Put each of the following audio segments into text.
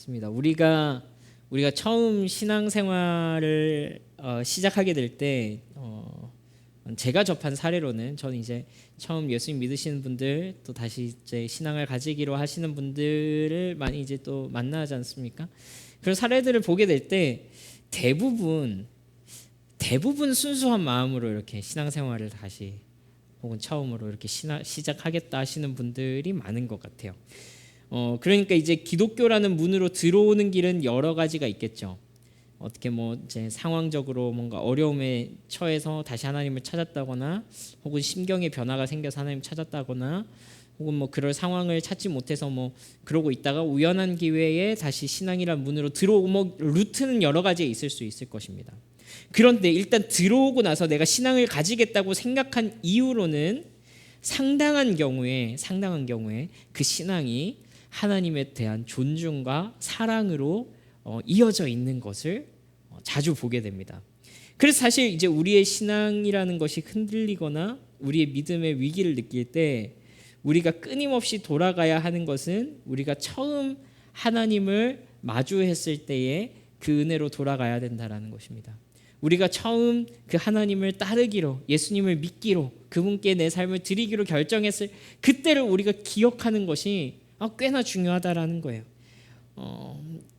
맞습니다. 우리가 처음 신앙생활을 시작하게 될 때 제가 접한 사례로는 저는 이제 처음 예수님 믿으시는 분들 또 다시 이제 신앙을 가지기로 하시는 분들을 많이 이제 또 만나지 않습니까? 그런 사례들을 보게 될 때 대부분 순수한 마음으로 이렇게 신앙생활을 다시 혹은 처음으로 이렇게 시작하겠다 하시는 분들이 많은 것 같아요. 그러니까 이제 기독교라는 문으로 들어오는 길은 여러 가지가 있겠죠. 어떻게 이제 상황적으로 뭔가 어려움에 처해서 다시 하나님을 찾았다거나, 혹은 심경의 변화가 생겨서 하나님 찾았다거나, 혹은 그럴 상황을 찾지 못해서 그러고 있다가 우연한 기회에 다시 신앙이란 문으로 들어오고 루트는 여러 가지 있을 수 있을 것입니다. 그런데 일단 들어오고 나서 내가 신앙을 가지겠다고 생각한 이후로는 상당한 경우에 그 신앙이 하나님에 대한 존중과 사랑으로 이어져 있는 것을 자주 보게 됩니다. 그래서 사실 이제 우리의 신앙이라는 것이 흔들리거나 우리의 믿음의 위기를 느낄 때 우리가 끊임없이 돌아가야 하는 것은 우리가 처음 하나님을 마주했을 때의 그 은혜로 돌아가야 된다라는 것입니다. 우리가 처음 그 하나님을 따르기로, 예수님을 믿기로, 그분께 내 삶을 드리기로 결정했을 그때를 우리가 기억하는 것이 꽤나 중요하다라는 거예요.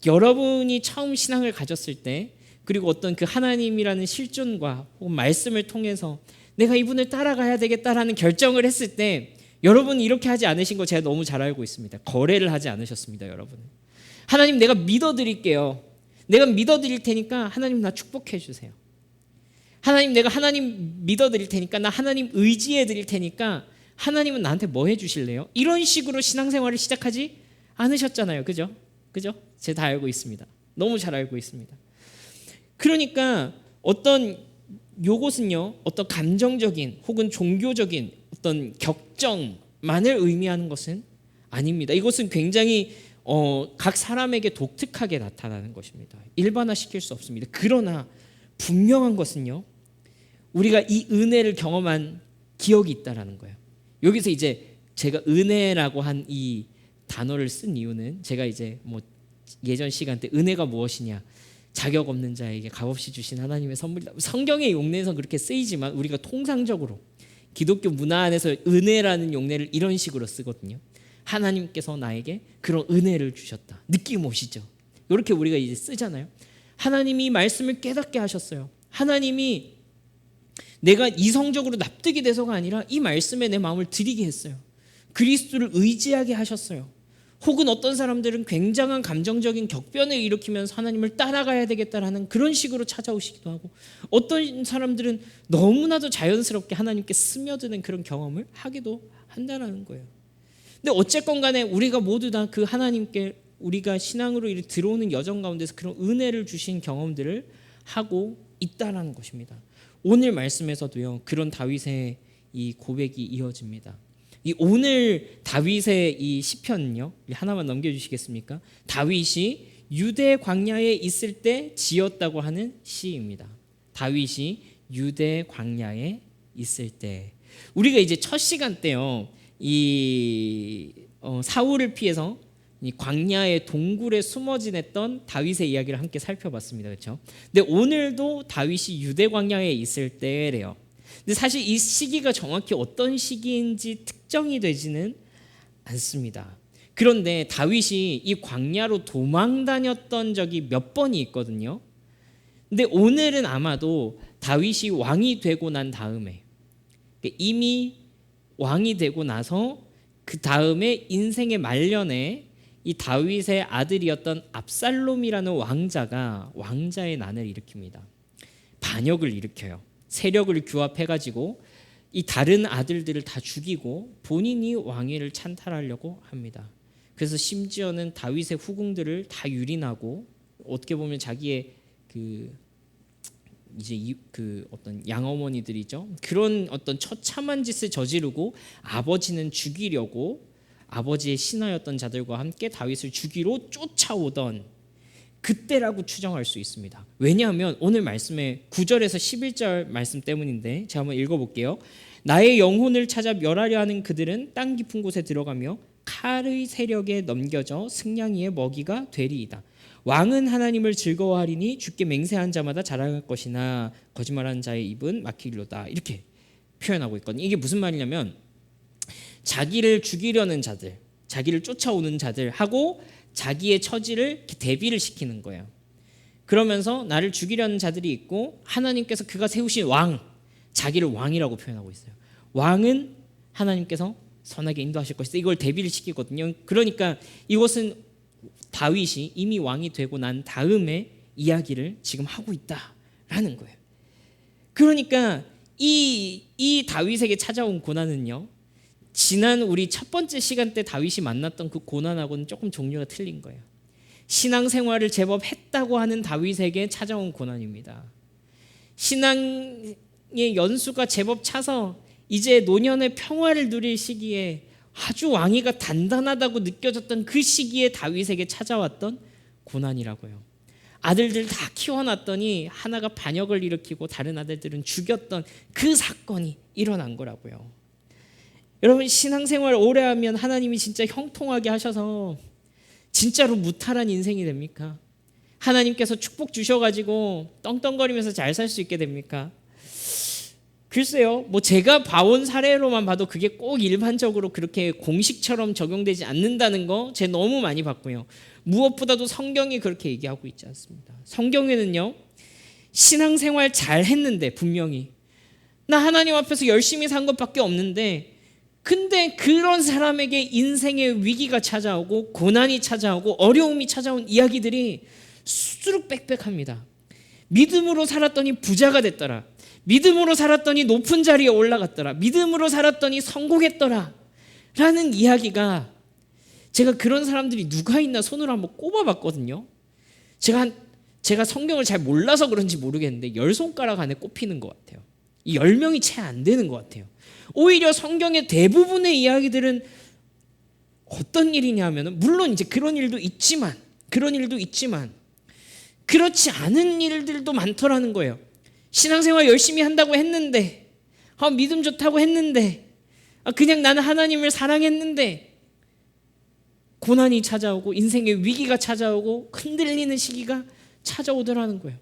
여러분이 처음 신앙을 가졌을 때, 그리고 어떤 그 하나님이라는 실존과 혹은 말씀을 통해서 내가 이분을 따라가야 되겠다라는 결정을 했을 때, 여러분이 이렇게 하지 않으신 거 제가 너무 잘 알고 있습니다. 거래를 하지 않으셨습니다, 여러분. 하나님, 내가 믿어드릴게요. 내가 믿어드릴 테니까 하나님 나 축복해 주세요. 하나님, 내가 하나님 믿어드릴 테니까, 나 하나님 의지해드릴 테니까 하나님은 나한테 뭐 해주실래요? 이런 식으로 신앙생활을 시작하지 않으셨잖아요. 그죠? 제가 다 알고 있습니다. 너무 잘 알고 있습니다. 그러니까 요것은요, 어떤 감정적인 혹은 종교적인 어떤 격정만을 의미하는 것은 아닙니다. 이것은 굉장히 각 사람에게 독특하게 나타나는 것입니다. 일반화시킬 수 없습니다. 그러나 분명한 것은요, 우리가 이 은혜를 경험한 기억이 있다라는 거예요. 여기서 이제 제가 은혜라고 한 이 단어를 쓴 이유는, 제가 이제 예전 시간 때 은혜가 무엇이냐, 자격 없는 자에게 값없이 주신 하나님의 선물이다, 성경의 용례에서 그렇게 쓰이지만 우리가 통상적으로 기독교 문화 안에서 은혜라는 용례를 이런 식으로 쓰거든요. 하나님께서 나에게 그런 은혜를 주셨다, 느낌 오시죠? 이렇게 우리가 이제 쓰잖아요. 하나님이 말씀을 깨닫게 하셨어요. 하나님이 내가 이성적으로 납득이 돼서가 아니라 이 말씀에 내 마음을 드리게 했어요. 그리스도를 의지하게 하셨어요. 혹은 어떤 사람들은 굉장한 감정적인 격변을 일으키면서 하나님을 따라가야 되겠다라는 그런 식으로 찾아오시기도 하고, 어떤 사람들은 너무나도 자연스럽게 하나님께 스며드는 그런 경험을 하기도 한다는 거예요. 근데 어쨌건 간에 우리가 모두 다 그 하나님께 우리가 신앙으로 들어오는 여정 가운데서 그런 은혜를 주신 경험들을 하고 있다라는 것입니다. 오늘 말씀에서도요, 그런 다윗의 이 고백이 이어집니다. 이 오늘 다윗의 이 시편은요, 하나만 넘겨주시겠습니까? 다윗이 유대 광야에 있을 때 지었다고 하는 시입니다. 다윗이 유대 광야에 있을 때, 우리가 이제 첫 시간 때요, 사울을 피해서 이 광야의 동굴에 숨어 지냈던 다윗의 이야기를 함께 살펴봤습니다. 그렇죠? 근데 오늘도 다윗이 유대 광야에 있을 때래요. 근데 사실 이 시기가 정확히 어떤 시기인지 특정이 되지는 않습니다. 그런데 다윗이 이 광야로 도망 다녔던 적이 몇 번이 있거든요. 근데 오늘은 아마도 다윗이 왕이 되고 난 다음에, 이미 왕이 되고 나서 그 다음에 인생의 말년에 이 다윗의 아들이었던 압살롬이라는 왕자가 왕자의 난을 일으킵니다. 반역을 일으켜요. 세력을 규합해가지고 이 다른 아들들을 다 죽이고 본인이 왕위를 찬탈하려고 합니다. 그래서 심지어는 다윗의 후궁들을 다 유린하고, 어떻게 보면 자기의 어떤 양어머니들이죠, 그런 어떤 처참한 짓을 저지르고 아버지는 죽이려고 아버지의 신하였던 자들과 함께 다윗을 죽이러 쫓아오던 그때라고 추정할 수 있습니다. 왜냐하면 오늘 말씀의 9절에서 11절 말씀 때문인데, 제가 한번 읽어볼게요. 나의 영혼을 찾아 멸하려 하는 그들은 땅 깊은 곳에 들어가며 칼의 세력에 넘겨져 승냥이의 먹이가 되리이다. 왕은 하나님을 즐거워하리니 주께 맹세한 자마다 자랑할 것이나 거짓말하는 자의 입은 막히리로다. 이렇게 표현하고 있거든요. 이게 무슨 말이냐면 자기를 죽이려는 자들, 자기를 쫓아오는 자들하고 자기의 처지를 대비를 시키는 거예요. 그러면서 나를 죽이려는 자들이 있고 하나님께서 그가 세우신 왕, 자기를 왕이라고 표현하고 있어요. 왕은 하나님께서 선하게 인도하실 것이다. 이걸 대비를 시키거든요. 그러니까 이것은 다윗이 이미 왕이 되고 난 다음에 이야기를 지금 하고 있다라는 거예요. 그러니까 이 다윗에게 찾아온 고난은요, 지난 우리 첫 번째 시간 때 다윗이 만났던 그 고난하고는 조금 종류가 틀린 거예요. 신앙생활을 제법 했다고 하는 다윗에게 찾아온 고난입니다. 신앙의 연수가 제법 차서 이제 노년의 평화를 누릴 시기에 아주 왕위가 단단하다고 느껴졌던 그 시기에 다윗에게 찾아왔던 고난이라고요. 아들들 다 키워놨더니 하나가 반역을 일으키고 다른 아들들은 죽였던 그 사건이 일어난 거라고요. 여러분, 신앙생활 오래 하면 하나님이 진짜 형통하게 하셔서 진짜로 무탈한 인생이 됩니까? 하나님께서 축복 주셔가지고 떵떵거리면서 잘 살 수 있게 됩니까? 글쎄요, 뭐 제가 봐온 사례로만 봐도 그게 꼭 일반적으로 그렇게 공식처럼 적용되지 않는다는 거 제가 너무 많이 봤고요. 무엇보다도 성경이 그렇게 얘기하고 있지 않습니다. 성경에는요, 신앙생활 잘 했는데 분명히 나 하나님 앞에서 열심히 산 것밖에 없는데, 근데 그런 사람에게 인생의 위기가 찾아오고 고난이 찾아오고 어려움이 찾아온 이야기들이 수두룩빽빽합니다. 믿음으로 살았더니 부자가 됐더라. 믿음으로 살았더니 높은 자리에 올라갔더라. 믿음으로 살았더니 성공했더라. 라는 이야기가, 제가 그런 사람들이 누가 있나 손으로 한번 꼽아봤거든요. 제가 성경을 잘 몰라서 그런지 모르겠는데 10손가락 안에 꼽히는 것 같아요. 이 10명이 채 안 되는 것 같아요. 오히려 성경의 대부분의 이야기들은 어떤 일이냐 하면, 물론 이제 그런 일도 있지만 그렇지 않은 일들도 많더라는 거예요. 신앙생활 열심히 한다고 했는데, 믿음 좋다고 했는데, 그냥 나는 하나님을 사랑했는데 고난이 찾아오고 인생의 위기가 찾아오고 흔들리는 시기가 찾아오더라는 거예요.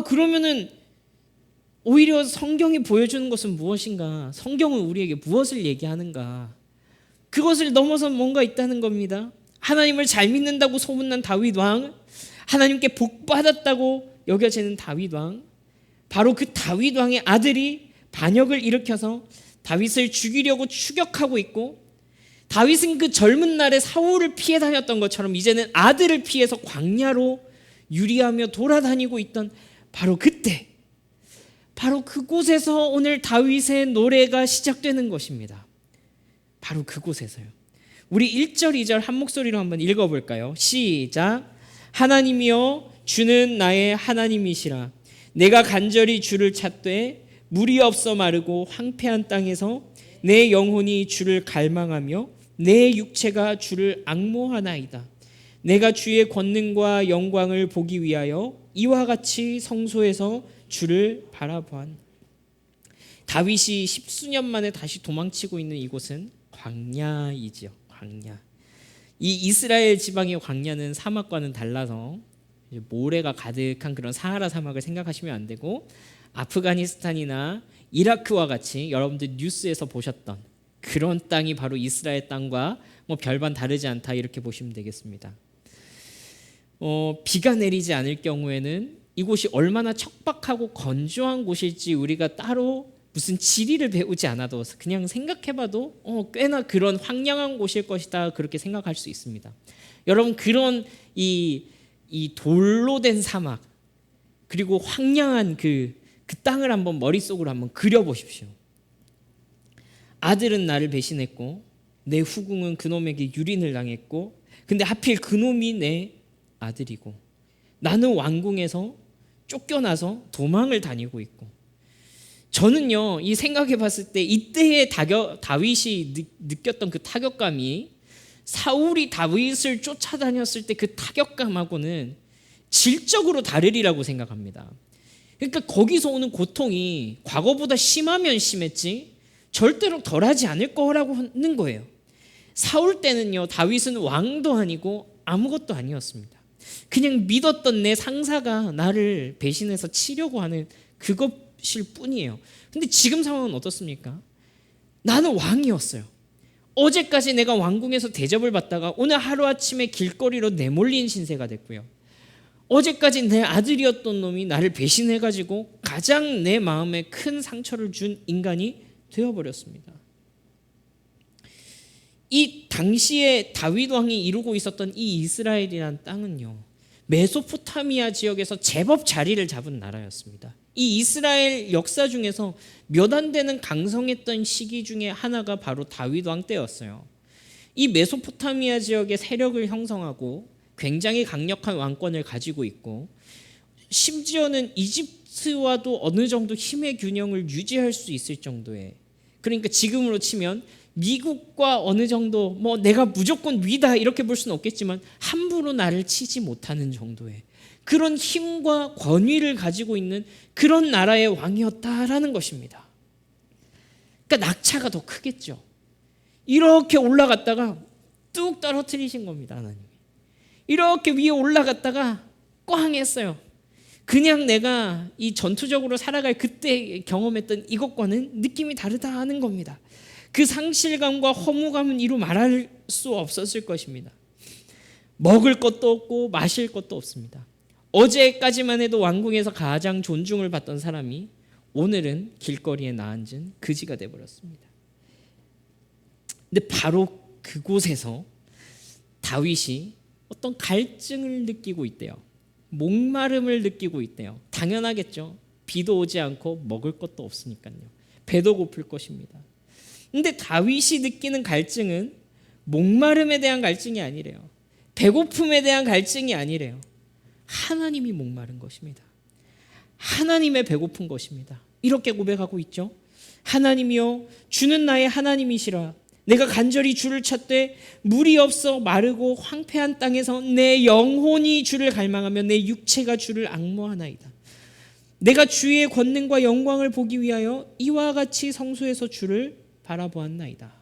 그러면은 오히려 성경이 보여주는 것은 무엇인가? 성경은 우리에게 무엇을 얘기하는가? 그것을 넘어서 뭔가 있다는 겁니다. 하나님을 잘 믿는다고 소문난 다윗 왕, 하나님께 복받았다고 여겨지는 다윗 왕, 바로 그 다윗 왕의 아들이 반역을 일으켜서 다윗을 죽이려고 추격하고 있고, 다윗은 그 젊은 날에 사울을 피해 다녔던 것처럼 이제는 아들을 피해서 광야로 유리하며 돌아다니고 있던 바로 그때, 바로 그곳에서 오늘 다윗의 노래가 시작되는 것입니다. 바로 그곳에서요. 우리 1절 2절 한 목소리로 한번 읽어볼까요? 시작. 하나님이여 주는 나의 하나님이시라. 내가 간절히 주를 찾되 물이 없어 마르고 황폐한 땅에서 내 영혼이 주를 갈망하며 내 육체가 주를 앙모하나이다. 내가 주의 권능과 영광을 보기 위하여 이와 같이 성소에서 주를 바라보았다. 다윗이 10수년 만에 다시 도망치고 있는 이곳은 광야이지요. 광야. 이 이스라엘 지방의 광야는 사막과는 달라서 모래가 가득한 그런 사하라 사막을 생각하시면 안 되고, 아프가니스탄이나 이라크와 같이 여러분들 뉴스에서 보셨던 그런 땅이 바로 이스라엘 땅과 뭐 별반 다르지 않다, 이렇게 보시면 되겠습니다. 비가 내리지 않을 경우에는 이곳이 얼마나 척박하고 건조한 곳일지 우리가 따로 무슨 지리를 배우지 않아도 그냥 생각해봐도 꽤나 그런 황량한 곳일 것이다, 그렇게 생각할 수 있습니다. 여러분, 그런 이 돌로 된 사막, 그리고 황량한 그 땅을 한번 머릿속으로 한번 그려보십시오. 아들은 나를 배신했고 내 후궁은 그놈에게 유린을 당했고, 근데 하필 그놈이 내 아들이고 나는 왕궁에서 쫓겨나서 도망을 다니고 있고. 저는요, 이 생각해 봤을 때 이때의 다윗이 느꼈던 그 타격감이 사울이 다윗을 쫓아다녔을 때 그 타격감하고는 질적으로 다르리라고 생각합니다. 그러니까 거기서 오는 고통이 과거보다 심하면 심했지 절대로 덜하지 않을 거라고 하는 거예요. 사울 때는요, 다윗은 왕도 아니고 아무것도 아니었습니다. 그냥 믿었던 내 상사가 나를 배신해서 치려고 하는 그것일 뿐이에요. 근데 지금 상황은 어떻습니까? 나는 왕이었어요. 어제까지 내가 왕궁에서 대접을 받다가 오늘 하루아침에 길거리로 내몰린 신세가 됐고요. 어제까지 내 아들이었던 놈이 나를 배신해가지고 가장 내 마음에 큰 상처를 준 인간이 되어버렸습니다. 이 당시에 다윗 왕이 이루고 있었던 이 이스라엘이라는 땅은요, 메소포타미아 지역에서 제법 자리를 잡은 나라였습니다. 이 이스라엘 역사 중에서 몇 안 되는 강성했던 시기 중에 하나가 바로 다윗 왕 때였어요. 이 메소포타미아 지역의 세력을 형성하고 굉장히 강력한 왕권을 가지고 있고, 심지어는 이집트와도 어느 정도 힘의 균형을 유지할 수 있을 정도의, 그러니까 지금으로 치면 미국과 어느 정도 뭐 내가 무조건 위다 이렇게 볼 수는 없겠지만 함부로 나를 치지 못하는 정도의 그런 힘과 권위를 가지고 있는 그런 나라의 왕이었다라는 것입니다. 그러니까 낙차가 더 크겠죠. 이렇게 올라갔다가 뚝 떨어뜨리신 겁니다, 하나님이. 이렇게 위에 올라갔다가 꽝 했어요. 그냥 내가 이 전투적으로 살아갈 그때 경험했던 이것과는 느낌이 다르다 하는 겁니다. 그 상실감과 허무감은 이루 말할 수 없었을 것입니다. 먹을 것도 없고 마실 것도 없습니다. 어제까지만 해도 왕궁에서 가장 존중을 받던 사람이 오늘은 길거리에 나앉은 그지가 되어버렸습니다. 근데 바로 그곳에서 다윗이 어떤 갈증을 느끼고 있대요. 목마름을 느끼고 있대요. 당연하겠죠. 비도 오지 않고 먹을 것도 없으니까요. 배도 고플 것입니다. 근데 다윗이 느끼는 갈증은 목마름에 대한 갈증이 아니래요. 배고픔에 대한 갈증이 아니래요. 하나님이 목마른 것입니다. 하나님의 배고픈 것입니다. 이렇게 고백하고 있죠. 하나님이여, 주는 나의 하나님이시라. 내가 간절히 주를 찾되 물이 없어 마르고 황폐한 땅에서 내 영혼이 주를 갈망하며 내 육체가 주를 앙모하나이다. 내가 주의 권능과 영광을 보기 위하여 이와 같이 성소에서 주를 바라보았나이다.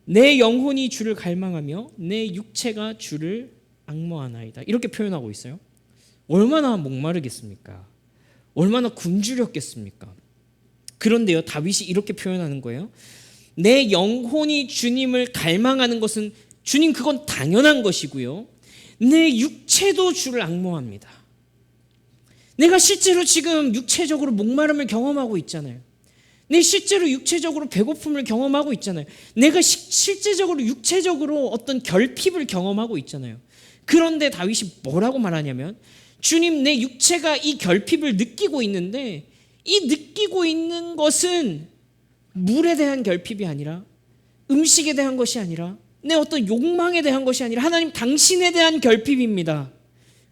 내 영혼이 주를 갈망하며 내 육체가 주를 앙모하나이다. 이렇게 표현하고 있어요. 얼마나 목마르겠습니까? 얼마나 굶주렸겠습니까? 그런데요, 다윗이 이렇게 표현하는 거예요. 내 영혼이 주님을 갈망하는 것은 주님, 그건 당연한 것이고요, 내 육체도 주를 앙모합니다. 내가 실제로 지금 육체적으로 목마름을 경험하고 있잖아요. 내 실제로 육체적으로 배고픔을 경험하고 있잖아요. 내가 실제적으로 육체적으로 어떤 결핍을 경험하고 있잖아요. 그런데 다윗이 뭐라고 말하냐면, 주님, 내 육체가 이 결핍을 느끼고 있는데 이 느끼고 있는 것은 물에 대한 결핍이 아니라, 음식에 대한 것이 아니라, 내 어떤 욕망에 대한 것이 아니라 하나님 당신에 대한 결핍입니다.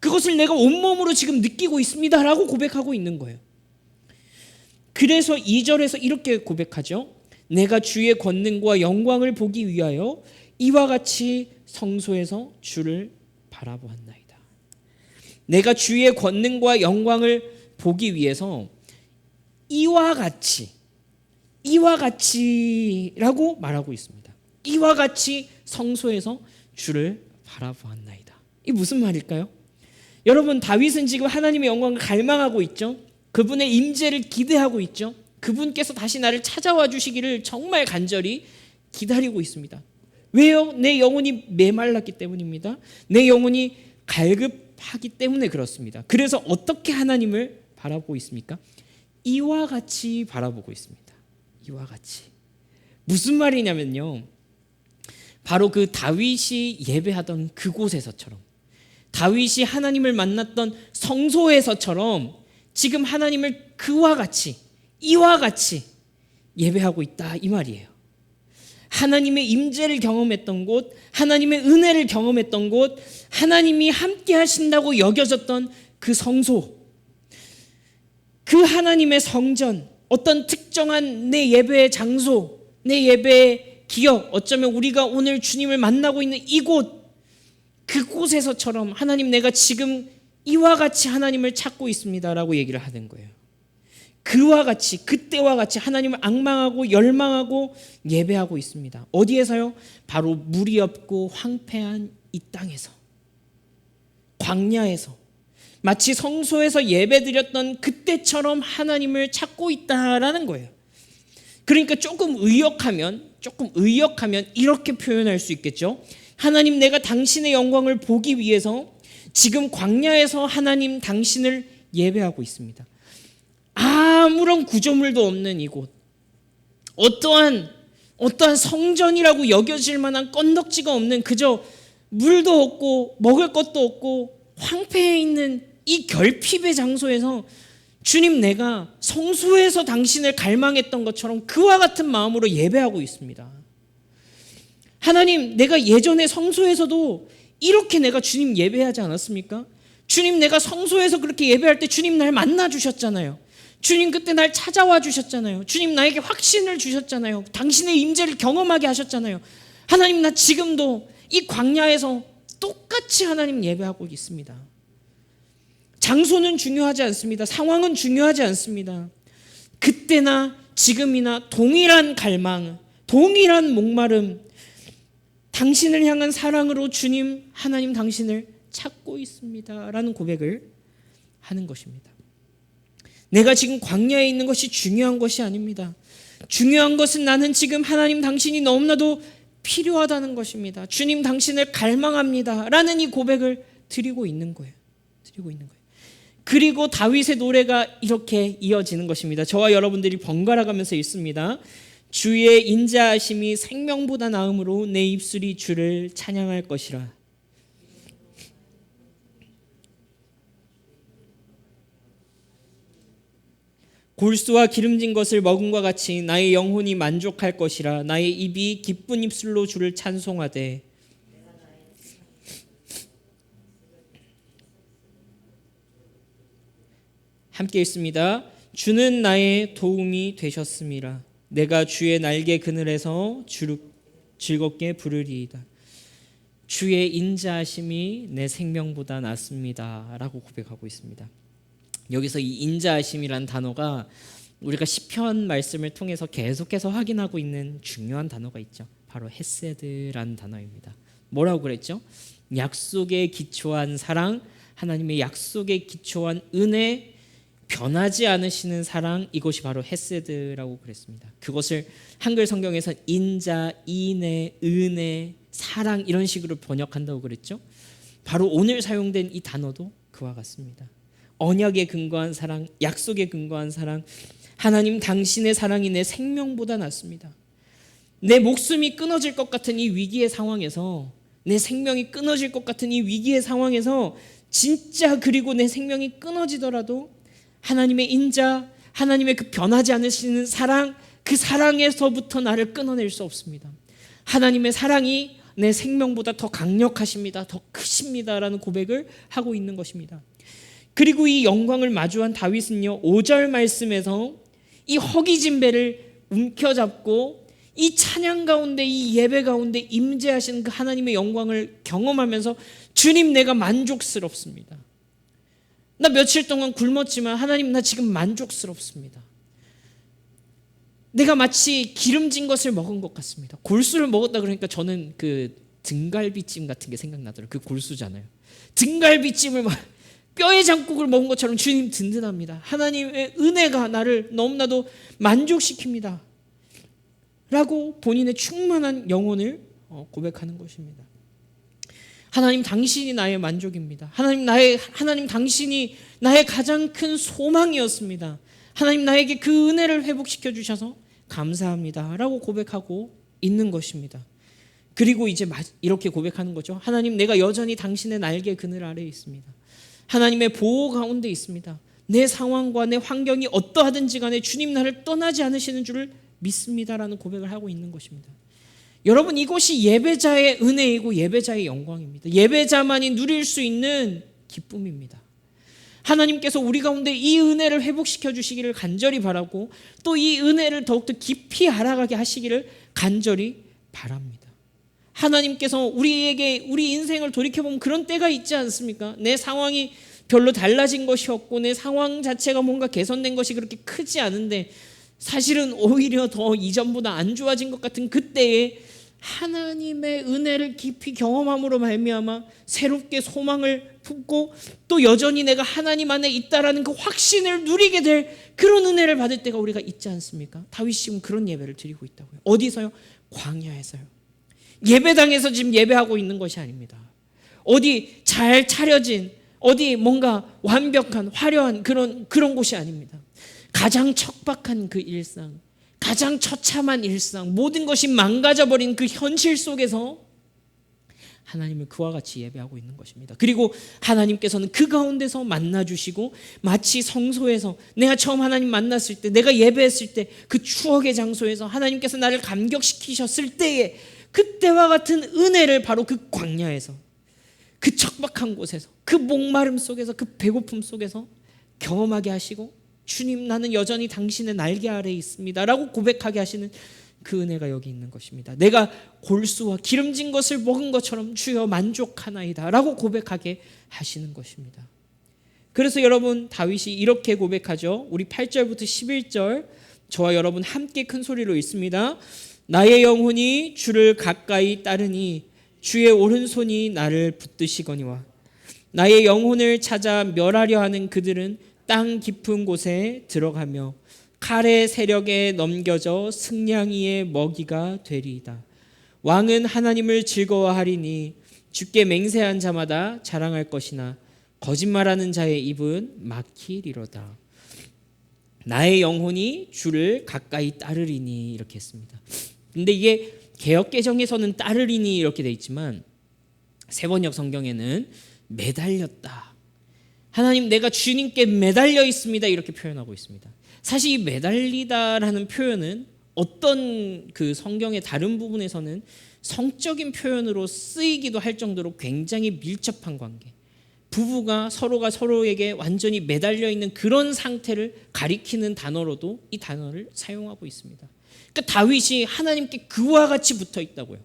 그것을 내가 온몸으로 지금 느끼고 있습니다 라고 고백하고 있는 거예요. 그래서 2절에서 이렇게 고백하죠. 내가 주의 권능과 영광을 보기 위하여 이와 같이 성소에서 주를 바라보았나이다. 내가 주의 권능과 영광을 보기 위해서 이와 같이라고 말하고 있습니다. 이와 같이 성소에서 주를 바라보았나이다. 이게 무슨 말일까요? 여러분, 다윗은 지금 하나님의 영광을 갈망하고 있죠. 그분의 임재를 기대하고 있죠. 그분께서 다시 나를 찾아와 주시기를 정말 간절히 기다리고 있습니다. 왜요? 내 영혼이 메말랐기 때문입니다. 내 영혼이 갈급하기 때문에 그렇습니다. 그래서 어떻게 하나님을 바라보고 있습니까? 이와 같이 바라보고 있습니다. 이와 같이. 무슨 말이냐면요, 바로 그 다윗이 예배하던 그곳에서처럼, 다윗이 하나님을 만났던 성소에서처럼 지금 하나님을 그와 같이, 이와 같이 예배하고 있다, 이 말이에요. 하나님의 임재를 경험했던 곳, 하나님의 은혜를 경험했던 곳, 하나님이 함께 하신다고 여겨졌던 그 성소, 그 하나님의 성전, 어떤 특정한 내 예배의 장소, 내 예배의 기억, 어쩌면 우리가 오늘 주님을 만나고 있는 이곳, 그곳에서처럼 하나님, 내가 지금 이와 같이 하나님을 찾고 있습니다라고 얘기를 하는 거예요. 그와 같이, 그때와 같이 하나님을 앙망하고 열망하고 예배하고 있습니다. 어디에서요? 바로 물이 없고 황폐한 이 땅에서, 광야에서, 마치 성소에서 예배드렸던 그때처럼 하나님을 찾고 있다라는 거예요. 그러니까 조금 의역하면 이렇게 표현할 수 있겠죠. 하나님, 내가 당신의 영광을 보기 위해서 지금 광야에서 하나님 당신을 예배하고 있습니다. 아무런 구조물도 없는 이곳, 어떠한 성전이라고 여겨질 만한 건덕지가 없는, 그저 물도 없고 먹을 것도 없고 황폐해 있는 이 결핍의 장소에서 주님, 내가 성소에서 당신을 갈망했던 것처럼 그와 같은 마음으로 예배하고 있습니다. 하나님, 내가 예전에 성소에서도 이렇게 내가 주님 예배하지 않았습니까? 주님, 내가 성소에서 그렇게 예배할 때 주님 날 만나 주셨잖아요. 주님 그때 날 찾아와 주셨잖아요. 주님 나에게 확신을 주셨잖아요. 당신의 임재를 경험하게 하셨잖아요. 하나님, 나 지금도 이 광야에서 똑같이 하나님 예배하고 있습니다. 장소는 중요하지 않습니다. 상황은 중요하지 않습니다. 그때나 지금이나 동일한 갈망, 동일한 목마름, 당신을 향한 사랑으로 주님, 하나님 당신을 찾고 있습니다 라는 고백을 하는 것입니다. 내가 지금 광야에 있는 것이 중요한 것이 아닙니다. 중요한 것은 나는 지금 하나님 당신이 너무나도 필요하다는 것입니다. 주님 당신을 갈망합니다 라는 이 고백을 드리고 있는 거예요. 그리고 다윗의 노래가 이렇게 이어지는 것입니다. 저와 여러분들이 번갈아 가면서 읽습니다. 주의 인자하심이 생명보다 나음으로 내 입술이 주를 찬양할 것이라. 골수와 기름진 것을 먹음과 같이 나의 영혼이 만족할 것이라. 나의 입이 기쁜 입술로 주를 찬송하되. 함께 읽습니다. 주는 나의 도움이 되셨음이라. 내가 주의 날개 그늘에서 주를 즐겁게 부르리이다. 주의 인자하심이 내 생명보다 낫습니다 라고 고백하고 있습니다. 여기서 이 인자하심이란 단어가 우리가 시편 말씀을 통해서 계속해서 확인하고 있는 중요한 단어가 있죠. 바로 헤세드라는 단어입니다. 뭐라고 그랬죠? 약속에 기초한 사랑, 하나님의 약속에 기초한 은혜, 변하지 않으시는 사랑, 이것이 바로 헤세드라고 그랬습니다. 그것을 한글 성경에서 인자, 인애, 은혜, 사랑 이런 식으로 번역한다고 그랬죠. 바로 오늘 사용된 이 단어도 그와 같습니다. 언약에 근거한 사랑, 약속에 근거한 사랑, 하나님 당신의 사랑이 내 생명보다 낫습니다. 내 목숨이 끊어질 것 같은 이 위기의 상황에서, 내 생명이 끊어질 것 같은 이 위기의 상황에서 진짜 그리고 내 생명이 끊어지더라도 하나님의 인자, 하나님의 그 변하지 않으시는 사랑, 그 사랑에서부터 나를 끊어낼 수 없습니다. 하나님의 사랑이 내 생명보다 더 강력하십니다. 더 크십니다 라는 고백을 하고 있는 것입니다. 그리고 이 영광을 마주한 다윗은요, 5절 말씀에서 이 허기진 배를 움켜잡고 이 찬양 가운데, 이 예배 가운데 임재하시는 그 하나님의 영광을 경험하면서 주님, 내가 만족스럽습니다. 나 며칠 동안 굶었지만 하나님, 나 지금 만족스럽습니다. 내가 마치 기름진 것을 먹은 것 같습니다. 골수를 먹었다 그러니까 저는 그 등갈비찜 같은 게 생각나더라고요. 그 골수잖아요. 등갈비찜을 뼈의 장국을 먹은 것처럼 주님 든든합니다. 하나님의 은혜가 나를 너무나도 만족시킵니다 라고 본인의 충만한 영혼을 고백하는 것입니다. 하나님 당신이 나의 만족입니다. 하나님 당신이 나의 가장 큰 소망이었습니다. 하나님 나에게 그 은혜를 회복시켜 주셔서 감사합니다 라고 고백하고 있는 것입니다. 그리고 이제 이렇게 고백하는 거죠. 하나님, 내가 여전히 당신의 날개 그늘 아래에 있습니다. 하나님의 보호 가운데 있습니다. 내 상황과 내 환경이 어떠하든지 간에 주님 나를 떠나지 않으시는 줄을 믿습니다라는 고백을 하고 있는 것입니다. 여러분, 이것이 예배자의 은혜이고 예배자의 영광입니다. 예배자만이 누릴 수 있는 기쁨입니다. 하나님께서 우리 가운데 이 은혜를 회복시켜 주시기를 간절히 바라고, 또 이 은혜를 더욱더 깊이 알아가게 하시기를 간절히 바랍니다. 하나님께서 우리에게 우리 인생을 돌이켜보면 그런 때가 있지 않습니까? 내 상황이 별로 달라진 것이 없고 내 상황 자체가 뭔가 개선된 것이 그렇게 크지 않은데 사실은 오히려 더 이전보다 안 좋아진 것 같은 그때에 하나님의 은혜를 깊이 경험함으로 말미암아 새롭게 소망을 품고 또 여전히 내가 하나님 안에 있다라는 그 확신을 누리게 될 그런 은혜를 받을 때가 우리가 있지 않습니까? 다윗이 지금 그런 예배를 드리고 있다고요. 어디서요? 광야에서요. 예배당에서 지금 예배하고 있는 것이 아닙니다. 어디 잘 차려진 어디 뭔가 완벽한 화려한 그런 곳이 아닙니다. 가장 척박한 그 일상, 가장 처참한 일상, 모든 것이 망가져버린 그 현실 속에서 하나님을 그와 같이 예배하고 있는 것입니다. 그리고 하나님께서는 그 가운데서 만나주시고 마치 성소에서 내가 처음 하나님 만났을 때 내가 예배했을 때 그 추억의 장소에서 하나님께서 나를 감격시키셨을 때에 그때와 같은 은혜를 바로 그 광야에서 그 척박한 곳에서 그 목마름 속에서 그 배고픔 속에서 경험하게 하시고 주님 나는 여전히 당신의 날개 아래에 있습니다 라고 고백하게 하시는 그 은혜가 여기 있는 것입니다. 내가 골수와 기름진 것을 먹은 것처럼 주여 만족하나이다 라고 고백하게 하시는 것입니다. 그래서 여러분 다윗이 이렇게 고백하죠. 우리 8절부터 11절 저와 여러분 함께 큰 소리로 읽습니다. 나의 영혼이 주를 가까이 따르니 주의 오른손이 나를 붙드시거니와 나의 영혼을 찾아 멸하려 하는 그들은 땅 깊은 곳에 들어가며 칼의 세력에 넘겨져 승냥이의 먹이가 되리이다. 왕은 하나님을 즐거워하리니 주께 맹세한 자마다 자랑할 것이나 거짓말하는 자의 입은 막히리로다. 나의 영혼이 주를 가까이 따르리니 이렇게 했습니다. 근데 이게 개역개정에서는 따르리니 이렇게 돼 있지만 세번역 성경에는 매달렸다. 하나님 내가 주님께 매달려 있습니다 이렇게 표현하고 있습니다. 사실 이 매달리다라는 표현은 어떤 그 성경의 다른 부분에서는 성적인 표현으로 쓰이기도 할 정도로 굉장히 밀접한 관계, 부부가 서로가 서로에게 완전히 매달려 있는 그런 상태를 가리키는 단어로도 이 단어를 사용하고 있습니다. 그러니까 다윗이 하나님께 그와 같이 붙어 있다고요.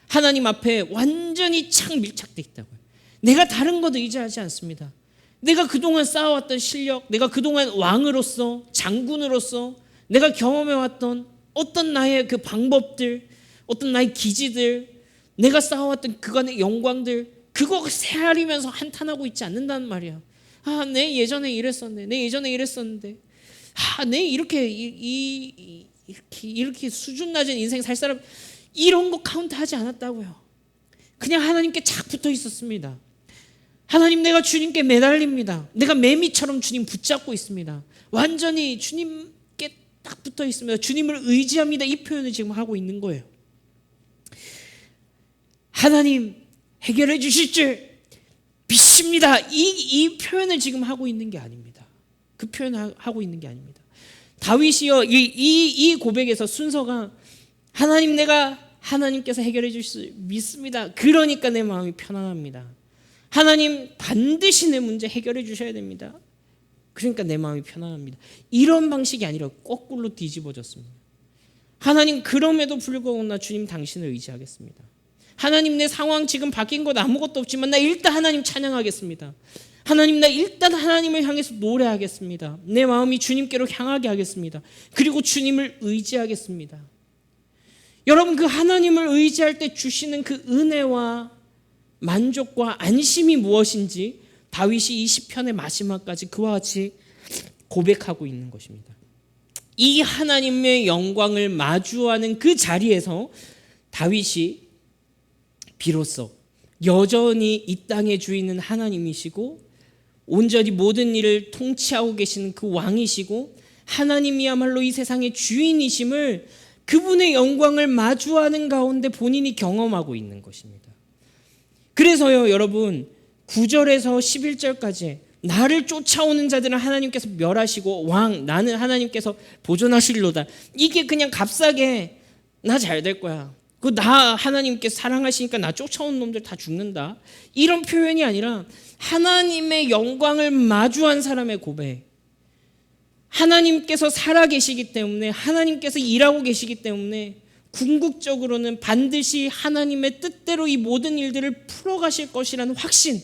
하나님 앞에 완전히 착 밀착돼 있다고요. 내가 다른 것 의지하지 않습니다. 내가 그동안 쌓아왔던 실력, 내가 그동안 왕으로서 장군으로서 내가 경험해왔던 어떤 나의 그 방법들, 어떤 나의 기지들, 내가 쌓아왔던 그간의 영광들, 그거 헤아리면서 한탄하고 있지 않는다는 말이야. 아, 내 예전에 이랬었는데, 내 예전에 이랬었는데, 아, 내 이렇게 수준 낮은 인생 살 사람 이런 거 카운트하지 않았다고요. 그냥 하나님께 착 붙어 있었습니다. 하나님 내가 주님께 매달립니다. 내가 매미처럼 주님 붙잡고 있습니다. 완전히 주님께 딱 붙어 있습니다. 주님을 의지합니다. 이 표현을 지금 하고 있는 거예요. 하나님 해결해 주실 줄 믿습니다. 이 표현을 지금 하고 있는 게 아닙니다. 그 표현을 하고 있는 게 아닙니다. 다윗이요 이 고백에서 순서가 하나님 내가 하나님께서 해결해 주실 줄 믿습니다. 그러니까 내 마음이 편안합니다. 하나님 반드시 내 문제 해결해 주셔야 됩니다. 그러니까 내 마음이 편안합니다. 이런 방식이 아니라 거꾸로 뒤집어졌습니다. 하나님 그럼에도 불구하고 나 주님 당신을 의지하겠습니다. 하나님 내 상황 지금 바뀐 것 아무것도 없지만 나 일단 하나님 찬양하겠습니다. 하나님 나 일단 하나님을 향해서 노래하겠습니다. 내 마음이 주님께로 향하게 하겠습니다. 그리고 주님을 의지하겠습니다. 여러분 그 하나님을 의지할 때 주시는 그 은혜와 만족과 안심이 무엇인지 다윗이 이 시편의 마지막까지 그와 같이 고백하고 있는 것입니다. 이 하나님의 영광을 마주하는 그 자리에서 다윗이 비로소 여전히 이 땅의 주인은 하나님이시고 온전히 모든 일을 통치하고 계시는 그 왕이시고 하나님이야말로 이 세상의 주인이심을 그분의 영광을 마주하는 가운데 본인이 경험하고 있는 것입니다. 그래서요 여러분 9절에서 11절까지 나를 쫓아오는 자들은 하나님께서 멸하시고 왕 나는 하나님께서 보존하실로다. 이게 그냥 값싸게 나 잘 될 거야. 나 하나님께서 사랑하시니까 나 쫓아오는 놈들 다 죽는다. 이런 표현이 아니라 하나님의 영광을 마주한 사람의 고백. 하나님께서 살아계시기 때문에 하나님께서 일하고 계시기 때문에 궁극적으로는 반드시 하나님의 뜻대로 이 모든 일들을 풀어가실 것이라는 확신.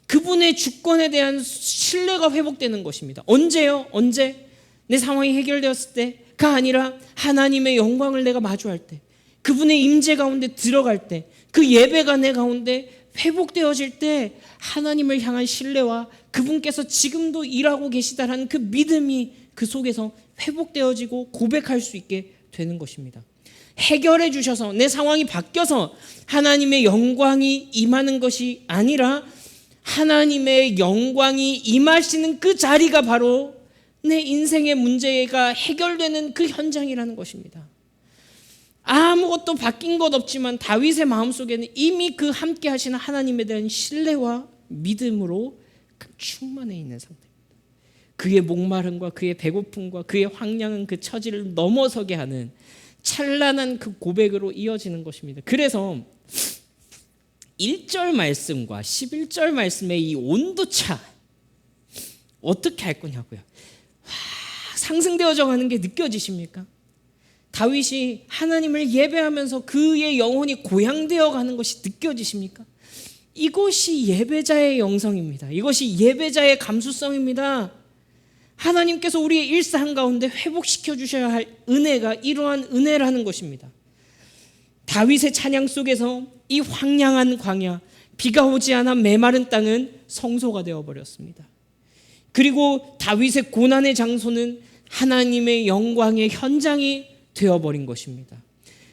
그분의 주권에 대한 신뢰가 회복되는 것입니다. 언제요? 언제? 내 상황이 해결되었을 때가 아니라 하나님의 영광을 내가 마주할 때, 그분의 임재 가운데 들어갈 때, 그 예배가 내 가운데 회복되어질 때 하나님을 향한 신뢰와 그분께서 지금도 일하고 계시다라는 그 믿음이 그 속에서 회복되어지고 고백할 수 있게 되는 것입니다. 해결해 주셔서 내 상황이 바뀌어서 하나님의 영광이 임하는 것이 아니라 하나님의 영광이 임하시는 그 자리가 바로 내 인생의 문제가 해결되는 그 현장이라는 것입니다. 아무것도 바뀐 것 없지만 다윗의 마음속에는 이미 그 함께 하시는 하나님에 대한 신뢰와 믿음으로 충만해 있는 상태입니다. 그의 목마름과 그의 배고픔과 그의 황량한 그 처지를 넘어서게 하는 찬란한 그 고백으로 이어지는 것입니다. 그래서 1절 말씀과 11절 말씀의 이 온도차 어떻게 할 거냐고요. 상승되어져 가는 게 느껴지십니까? 다윗이 하나님을 예배하면서 그의 영혼이 고향되어 가는 것이 느껴지십니까? 이것이 예배자의 영성입니다. 이것이 예배자의 감수성입니다. 하나님께서 우리의 일상 가운데 회복시켜 주셔야 할 은혜가 이러한 은혜라는 것입니다. 다윗의 찬양 속에서 이 황량한 광야, 비가 오지 않아 메마른 땅은 성소가 되어버렸습니다. 그리고 다윗의 고난의 장소는 하나님의 영광의 현장이 되어버린 것입니다.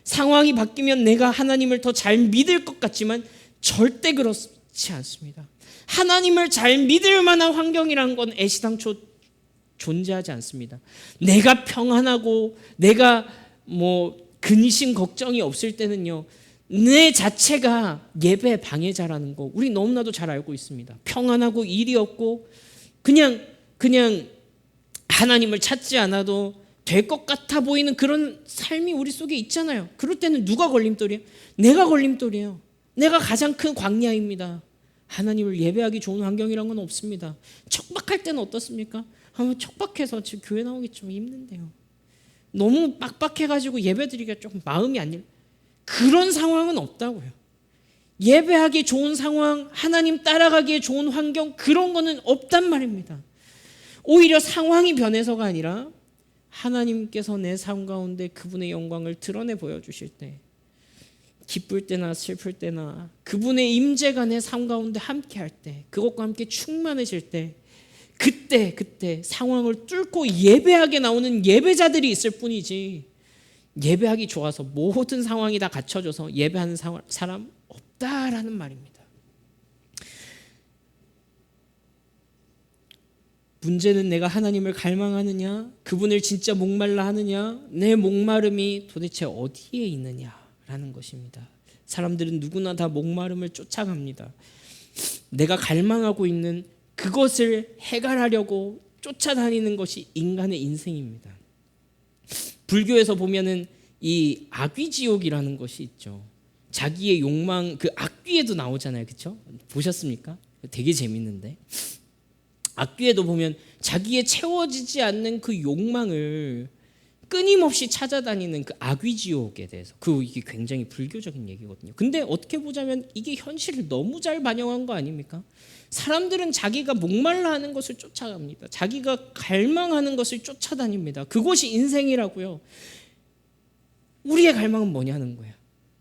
상황이 바뀌면 내가 하나님을 더 잘 믿을 것 같지만 절대 그렇지 않습니다. 하나님을 잘 믿을 만한 환경이라는 건 애시당초 존재하지 않습니다. 내가 평안하고 내가 근심 걱정이 없을 때는요, 내 자체가 예배 방해자라는 거 우리 너무나도 잘 알고 있습니다. 평안하고 일이 없고 그냥 하나님을 찾지 않아도 될 것 같아 보이는 그런 삶이 우리 속에 있잖아요. 그럴 때는 누가 걸림돌이에요? 내가 걸림돌이에요. 내가 가장 큰 광야입니다. 하나님을 예배하기 좋은 환경이란 건 없습니다. 척박할 때는 어떻습니까? 척박해서 지금 교회 나오기 좀 힘든데요. 너무 빡빡해가지고 예배드리기가 조금 마음이 안 열. 그런 상황은 없다고요. 예배하기 좋은 상황, 하나님 따라가기에 좋은 환경, 그런 거는 없단 말입니다. 오히려 상황이 변해서가 아니라 하나님께서 내 삶 가운데 그분의 영광을 드러내 보여주실 때, 기쁠 때나 슬플 때나 그분의 임재가 내 삶 가운데 함께 할 때, 그것과 함께 충만해질 때, 그때 상황을 뚫고 예배하게 나오는 예배자들이 있을 뿐이지, 예배하기 좋아서 모든 상황이 다 갖춰져서 예배하는 사람 없다라는 말입니다. 문제는 내가 하나님을 갈망하느냐, 그분을 진짜 목말라 하느냐, 내 목마름이 도대체 어디에 있느냐라는 것입니다. 사람들은 누구나 다 목마름을 쫓아갑니다. 내가 갈망하고 있는 그것을 해결하려고 쫓아다니는 것이 인간의 인생입니다. 불교에서 보면은 이 악귀지옥이라는 것이 있죠. 자기의 욕망, 그 악귀에도 나오잖아요, 그렇죠? 보셨습니까? 되게 재밌는데. 악귀에도 보면 자기의 채워지지 않는 그 욕망을 끊임없이 찾아다니는 그 악귀지옥에 대해서, 이게 굉장히 불교적인 얘기거든요. 근데 어떻게 보자면 이게 현실을 너무 잘 반영한 거 아닙니까? 사람들은 자기가 목말라 하는 것을 쫓아갑니다. 자기가 갈망하는 것을 쫓아다닙니다. 그것이 인생이라고요. 우리의 갈망은 뭐냐는 거예요.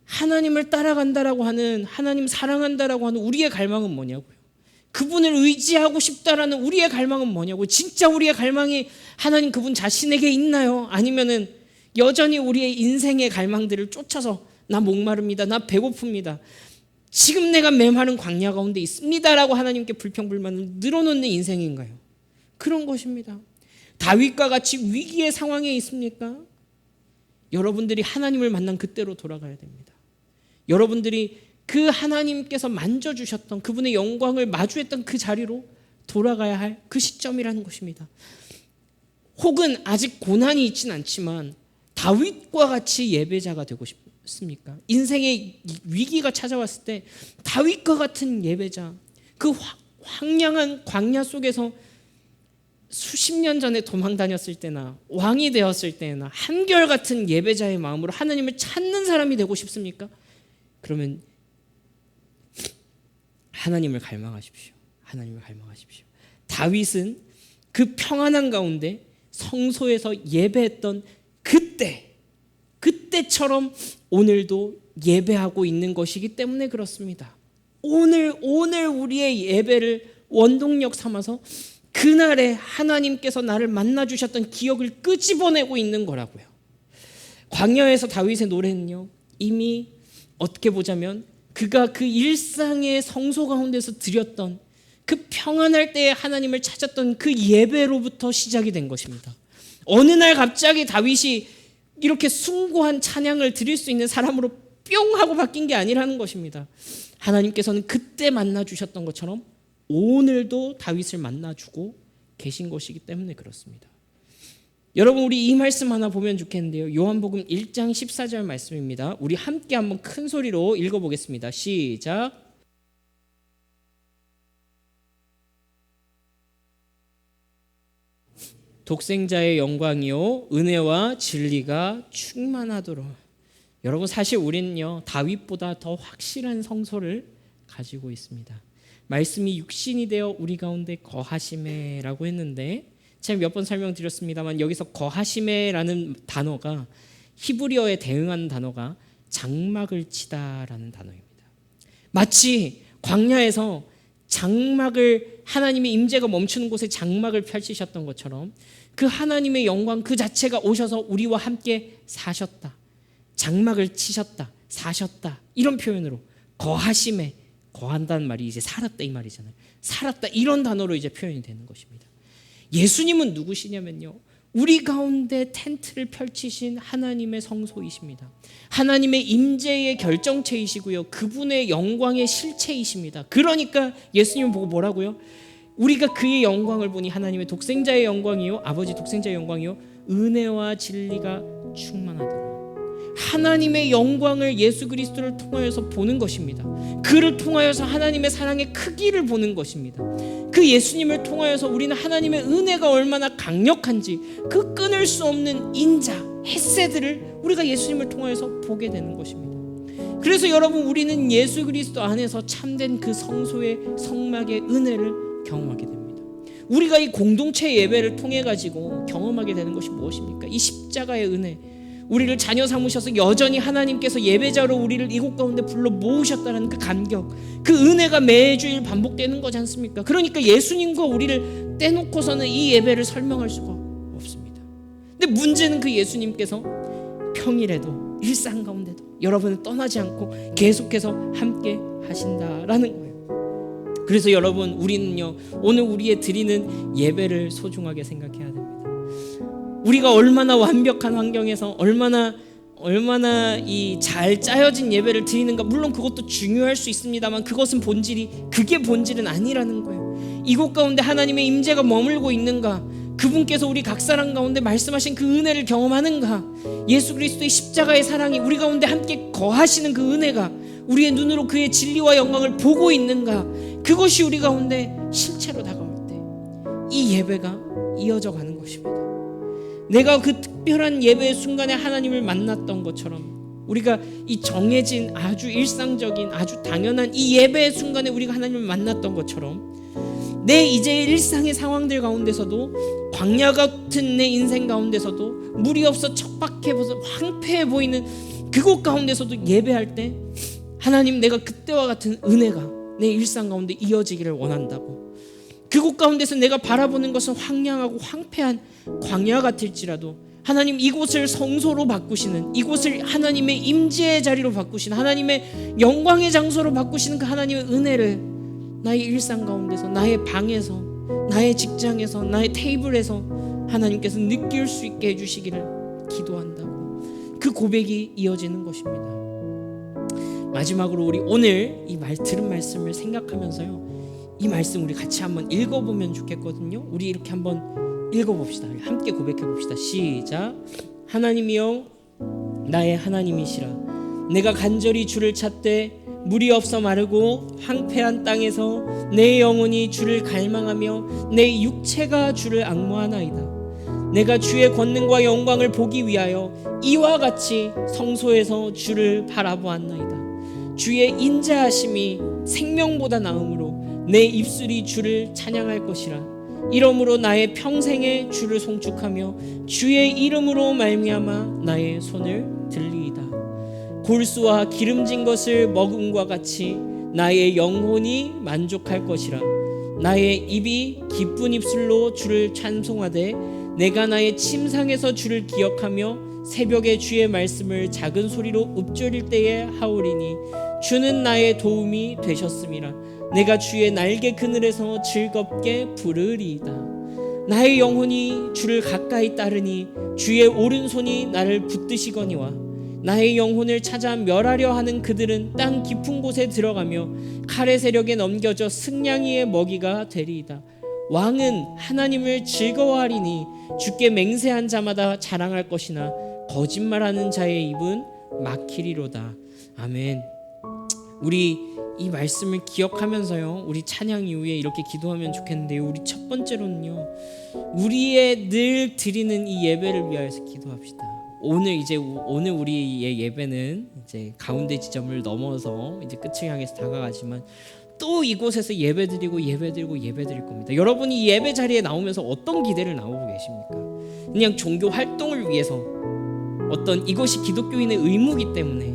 하나님을 따라간다라고 하는, 하나님 사랑한다라고 하는 우리의 갈망은 뭐냐고요. 그분을 의지하고 싶다라는 우리의 갈망은 뭐냐고. 진짜 우리의 갈망이 하나님 그분 자신에게 있나요? 아니면은 여전히 우리의 인생의 갈망들을 쫓아서 나 목마릅니다, 나 배고픕니다, 지금 내가 메마른 광야 가운데 있습니다라고 하나님께 불평불만을 늘어놓는 인생인가요? 그런 것입니다. 다윗과 같이 위기의 상황에 있습니까? 여러분들이 하나님을 만난 그때로 돌아가야 됩니다. 여러분들이 그 하나님께서 만져주셨던 그분의 영광을 마주했던 그 자리로 돌아가야 할 그 시점이라는 것입니다. 혹은 아직 고난이 있진 않지만 다윗과 같이 예배자가 되고 싶습니까? 인생의 위기가 찾아왔을 때 다윗과 같은 예배자, 그 황량한 광야 속에서 수십 년 전에 도망 다녔을 때나 왕이 되었을 때나 한결같은 예배자의 마음으로 하나님을 찾는 사람이 되고 싶습니까? 그러면 하나님을 갈망하십시오. 하나님을 갈망하십시오. 다윗은 그 평안한 가운데 성소에서 예배했던 그때처럼 오늘도 예배하고 있는 것이기 때문에 그렇습니다. 오늘 우리의 예배를 원동력 삼아서 그날에 하나님께서 나를 만나 주셨던 기억을 끄집어내고 있는 거라고요. 광야에서 다윗의 노래는요, 이미 어떻게 보자면 그가 그 일상의 성소 가운데서 드렸던 그 평안할 때에 하나님을 찾았던 그 예배로부터 시작이 된 것입니다. 어느 날 갑자기 다윗이 이렇게 숭고한 찬양을 드릴 수 있는 사람으로 뿅 하고 바뀐 게 아니라는 것입니다. 하나님께서는 그때 만나 주셨던 것처럼 오늘도 다윗을 만나주고 계신 것이기 때문에 그렇습니다. 여러분, 우리 이 말씀 하나 보면 좋겠는데요. 요한복음 1장 14절 말씀입니다. 우리 함께 한번 큰 소리로 읽어보겠습니다. 시작. 독생자의 영광이요 은혜와 진리가 충만하도록. 여러분, 사실 우리는요 다윗보다 더 확실한 성소를 가지고 있습니다. 말씀이 육신이 되어 우리 가운데 거하시매라고 했는데 제가 몇 번 설명드렸습니다만 여기서 거하시매라는 단어가 히브리어에 대응하는 단어가 장막을 치다라는 단어입니다. 마치 광야에서 장막을, 하나님의 임재가 멈추는 곳에 장막을 펼치셨던 것처럼 그 하나님의 영광 그 자체가 오셔서 우리와 함께 사셨다, 장막을 치셨다, 사셨다, 이런 표현으로 거하심에, 거한다는 말이 이제 살았다 이 말이잖아요. 살았다, 이런 단어로 이제 표현이 되는 것입니다. 예수님은 누구시냐면요, 우리 가운데 텐트를 펼치신 하나님의 성소이십니다. 하나님의 임재의 결정체이시고요, 그분의 영광의 실체이십니다. 그러니까 예수님을 보고 뭐라고요? 우리가 그의 영광을 보니 하나님의 독생자의 영광이요, 아버지 독생자의 영광이요, 은혜와 진리가 충만하더라. 하나님의 영광을 예수 그리스도를 통하여서 보는 것입니다. 그를 통하여서 하나님의 사랑의 크기를 보는 것입니다. 그 예수님을 통하여서 우리는 하나님의 은혜가 얼마나 강력한지 그 끊을 수 없는 인자, 헷세들을 우리가 예수님을 통하여서 보게 되는 것입니다. 그래서 여러분, 우리는 예수 그리스도 안에서 참된 그 성소의 성막의 은혜를 경험하게 됩니다. 우리가 이 공동체 예배를 통해 가지고 경험하게 되는 것이 무엇입니까? 이 십자가의 은혜, 우리를 자녀 삼으셔서 여전히 하나님께서 예배자로 우리를 이곳 가운데 불러 모으셨다는 그 감격, 그 은혜가 매주일 반복되는 거지 않습니까? 그러니까 예수님과 우리를 떼놓고서는 이 예배를 설명할 수가 없습니다. 근데 문제는 그 예수님께서 평일에도 일상 가운데도 여러분을 떠나지 않고 계속해서 함께 하신다라는 거예요. 그래서 여러분, 우리는요 오늘 우리의 드리는 예배를 소중하게 생각해야 됩니다. 우리가 얼마나 완벽한 환경에서 얼마나 이 잘 짜여진 예배를 드리는가, 물론 그것도 중요할 수 있습니다만 그게 본질은 아니라는 거예요. 이곳 가운데 하나님의 임재가 머물고 있는가, 그분께서 우리 각 사람 가운데 말씀하신 그 은혜를 경험하는가, 예수 그리스도의 십자가의 사랑이 우리 가운데 함께 거하시는 그 은혜가 우리의 눈으로 그의 진리와 영광을 보고 있는가, 그것이 우리 가운데 실체로 다가올 때 이 예배가 이어져 가는 것입니다. 내가 그 특별한 예배의 순간에 하나님을 만났던 것처럼 우리가 이 정해진 아주 일상적인 아주 당연한 이 예배의 순간에 우리가 하나님을 만났던 것처럼 내 이제 일상의 상황들 가운데서도, 광야 같은 내 인생 가운데서도, 물이 없어 척박해 보여서 황폐해 보이는 그곳 가운데서도 예배할 때 하나님, 내가 그때와 같은 은혜가 내 일상 가운데 이어지기를 원한다고. 그곳 가운데서 내가 바라보는 것은 황량하고 황폐한 광야 같을지라도 하나님, 이곳을 성소로 바꾸시는, 이곳을 하나님의 임재의 자리로 바꾸시는, 하나님의 영광의 장소로 바꾸시는 그 하나님의 은혜를 나의 일상 가운데서, 나의 방에서, 나의 직장에서, 나의 테이블에서 하나님께서 느낄 수 있게 해주시기를 기도한다고 그 고백이 이어지는 것입니다. 마지막으로 우리 오늘 들은 말씀을 생각하면서요, 이 말씀 우리 같이 한번 읽어보면 좋겠거든요. 우리 이렇게 한번 읽어봅시다. 함께 고백해봅시다. 시작. 하나님이여 나의 하나님이시라. 내가 간절히 주를 찾되 물이 없어 마르고 황폐한 땅에서 내 영혼이 주를 갈망하며 내 육체가 주를 앙모하나이다. 내가 주의 권능과 영광을 보기 위하여 이와 같이 성소에서 주를 바라보았나이다. 주의 인자하심이 생명보다 나음으로 내 입술이 주를 찬양할 것이라. 이러므로 나의 평생에 주를 송축하며 주의 이름으로 말미암아 나의 손을 들리이다. 골수와 기름진 것을 먹음과 같이 나의 영혼이 만족할 것이라. 나의 입이 기쁜 입술로 주를 찬송하되 내가 나의 침상에서 주를 기억하며 새벽에 주의 말씀을 작은 소리로 읊조릴 때에 하오리니 주는 나의 도움이 되셨음이라. 내가 주의 날개 그늘에서 즐겁게 부르리이다. 나의 영혼이 주를 가까이 따르니 주의 오른손이 나를 붙드시거니와 나의 영혼을 찾아 멸하려 하는 그들은 땅 깊은 곳에 들어가며 칼의 세력에 넘겨져 승냥이의 먹이가 되리이다. 왕은 하나님을 즐거워하리니 주께 맹세한 자마다 자랑할 것이나 거짓말하는 자의 입은 막히리로다. 아멘. 우리 이 말씀을 기억하면서요, 우리 찬양 이후에 이렇게 기도하면 좋겠는데요. 우리 첫 번째로는요, 우리의 늘 드리는 이 예배를 위하여서 기도합시다. 오늘 우리의 예배는 이제 가운데 지점을 넘어서 이제 끝을 향해서 다가가지만 또 이곳에서 예배드릴 겁니다. 여러분이 이 예배 자리에 나오면서 어떤 기대를 나오고 계십니까? 그냥 종교 활동을 위해서 어떤 이것이 기독교인의 의무이기 때문에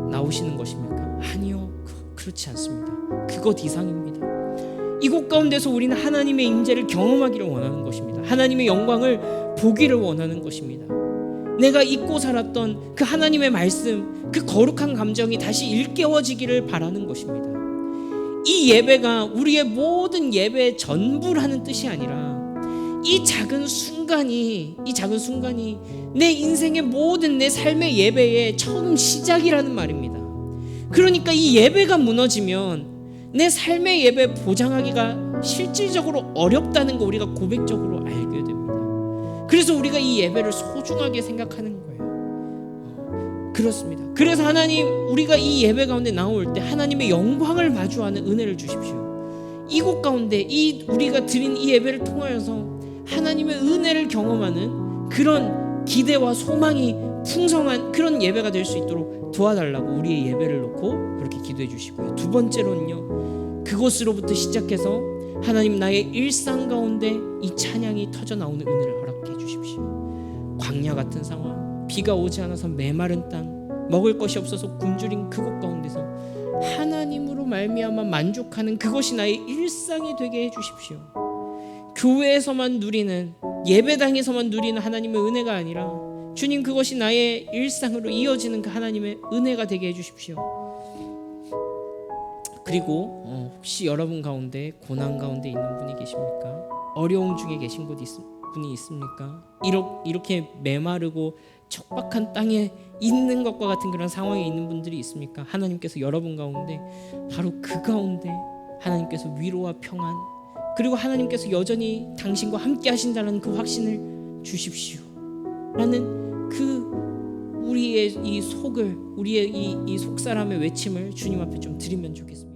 나오시는 것입니까? 아니요, 그렇지 않습니다. 그것 이상입니다. 이곳 가운데서 우리는 하나님의 임재를 경험하기를 원하는 것입니다. 하나님의 영광을 보기를 원하는 것입니다. 내가 잊고 살았던 그 하나님의 말씀, 그 거룩한 감정이 다시 일깨워지기를 바라는 것입니다. 이 예배가 우리의 모든 예배의 전부라는 뜻이 아니라 이 작은 순간이 내 인생의 모든 내 삶의 예배의 처음 시작이라는 말입니다. 그러니까 이 예배가 무너지면 내 삶의 예배 보장하기가 실질적으로 어렵다는 거 우리가 고백적으로 알게 됩니다. 그래서 우리가 이 예배를 소중하게 생각하는 거예요. 그렇습니다. 그래서 하나님, 우리가 이 예배 가운데 나올 때 하나님의 영광을 마주하는 은혜를 주십시오. 이곳 가운데 우리가 드린 이 예배를 통하여서 하나님의 은혜를 경험하는 그런 기대와 소망이 풍성한 그런 예배가 될 수 있도록 도와달라고 우리의 예배를 놓고 그렇게 기도해 주시고요. 두 번째로는요, 그것으로부터 시작해서 하나님, 나의 일상 가운데 이 찬양이 터져 나오는 은혜를 허락해 주십시오. 광야 같은 상황, 비가 오지 않아서 메마른 땅, 먹을 것이 없어서 굶주린 그곳 가운데서 하나님으로 말미암아 만족하는 그것이 나의 일상이 되게 해 주십시오. 교회에서만 누리는, 예배당에서만 누리는 하나님의 은혜가 아니라 주님, 그것이 나의 일상으로 이어지는 그 하나님의 은혜가 되게 해주십시오. 그리고 혹시 여러분 가운데 고난 가운데 있는 분이 계십니까? 어려움 중에 계신 분이 있습니까? 이렇게 메마르고 척박한 땅에 있는 것과 같은 그런 상황에 있는 분들이 있습니까? 하나님께서 여러분 가운데, 바로 그 가운데 하나님께서 위로와 평안, 그리고 하나님께서 여전히 당신과 함께 하신다는 그 확신을 주십시오 라는 그 우리의 이 속사람의 외침을 주님 앞에 좀 드리면 좋겠습니다.